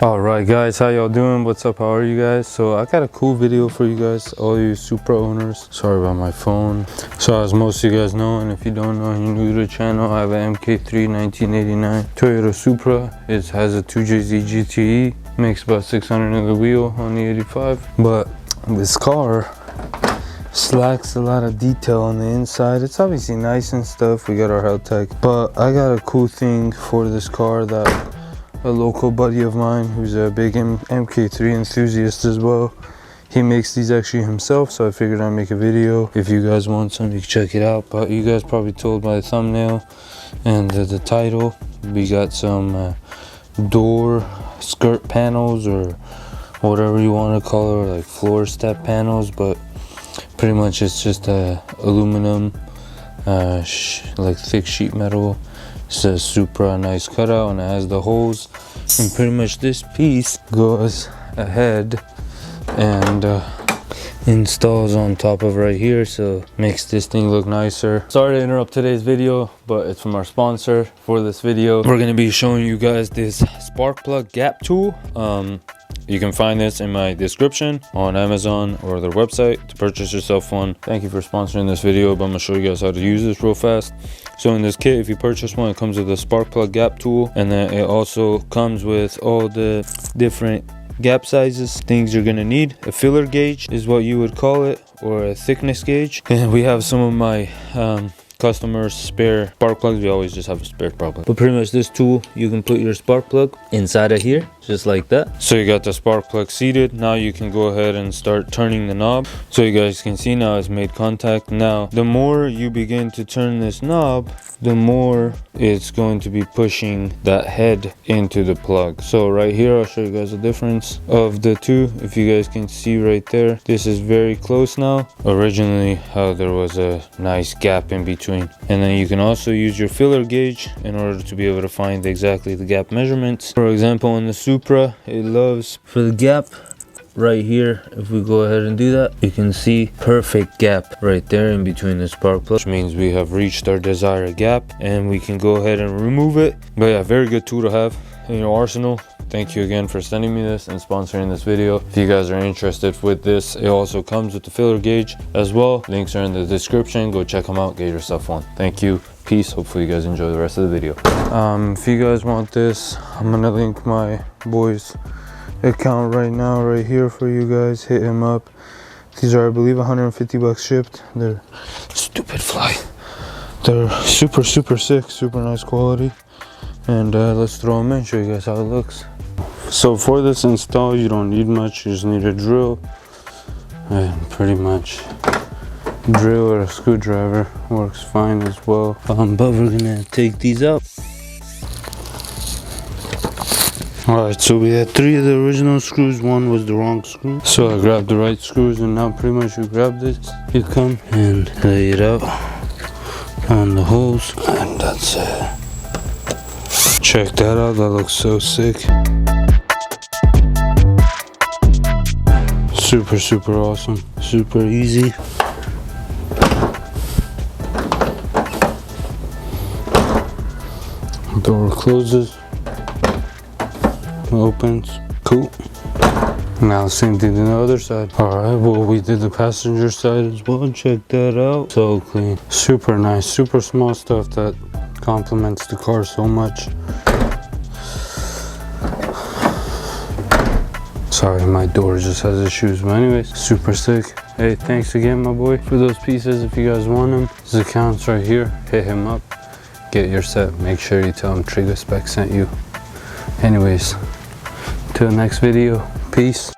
Alright guys, how y'all doing? What's up? How are you guys? So I got a cool video for you guys, all you Supra owners. Sorry about my phone. So as most of you guys know, and if you don't know, you're new to the channel, I have an Mk3 1989 Toyota Supra. It has a 2JZ GTE, makes about 600 in the wheel on the 85. But this car slacks a lot of detail on the inside. It's obviously nice and stuff. We got our health tech, but I got a cool thing for this car that a local buddy of mine who's a big Mk3 enthusiast as well, he makes these actually himself, so I figured I'd make a video. If you guys want some, you can check it out. But you guys probably told by the thumbnail and the title, we got some door skirt panels, or whatever you want to call it, like floor step panels, but pretty much it's just aluminum, like thick sheet metal. It says Supra, nice cutout, and it has the holes, and pretty much this piece goes ahead and installs on top of right here, so makes this thing look nicer. Sorry to interrupt today's video, but it's from our sponsor. For this video, we're going to be showing you guys this spark plug gap tool. You can find this in my description on Amazon or their website to purchase yourself one. Thank you for sponsoring this video, but I'm gonna show you guys how to use this real fast. So in this kit, if you purchase one, it comes with a spark plug gap tool, and then it also comes with all the different gap sizes, things you're gonna need. A filler gauge is what you would call it, or a thickness gauge. And we have some of my customers spare spark plugs. We always just have a spare spark plug, but pretty much this tool, you can put your spark plug inside of here, just like that. So you got the spark plug seated. Now you can go ahead and start turning the knob. So you guys can see now it's made contact. Now the more you begin to turn this knob, the more it's going to be pushing that head into the plug. So right here, I'll show you guys the difference of the two. If you guys can see right there, this is very close now. Originally, there was a nice gap in between. And then you can also use your filler gauge in order to be able to find exactly the gap measurements. For example, in the Supra, it loves for the gap right here. If we go ahead and do that, you can see perfect gap right there in between the spark plug, which means we have reached our desired gap, and we can go ahead and remove it. But yeah, very good tool to have in your arsenal. Thank you again for sending me this and sponsoring this video. If you guys are interested with this, it also comes with the filler gauge as well. Links are in the description. Go check them out, get yourself one. Thank you, peace. Hopefully you guys enjoy the rest of the video. If you guys want this, I'm gonna link my boy's account right now right here for you guys. Hit him up. These are, I believe, 150 bucks shipped. They're stupid fly. They're super sick, super nice quality. And let's throw them in, show you guys how it looks. So for this install, you don't need much. You just need a drill and pretty much drill or a screwdriver works fine as well. But we're gonna take these out. Alright, so we had 3 of the original screws. One was the wrong screw, so I grabbed the right screws, and now pretty much you grab this, you come and lay it out on the holes, and that's it. Check that out, that looks so sick. Super awesome, super easy. Door closes, opens, cool. Now same thing on the other side. Alright, well, we did the passenger side as well. Check that out, so clean, super nice, super small stuff that complements the car so much. Sorry, my door just has issues, but anyways, super sick. Hey, thanks again, my boy, for those pieces. If you guys want them, his account's right here. Hit him up, get your set. Make sure you tell him TRIGGZZ sent you. Anyways, till the next video, peace.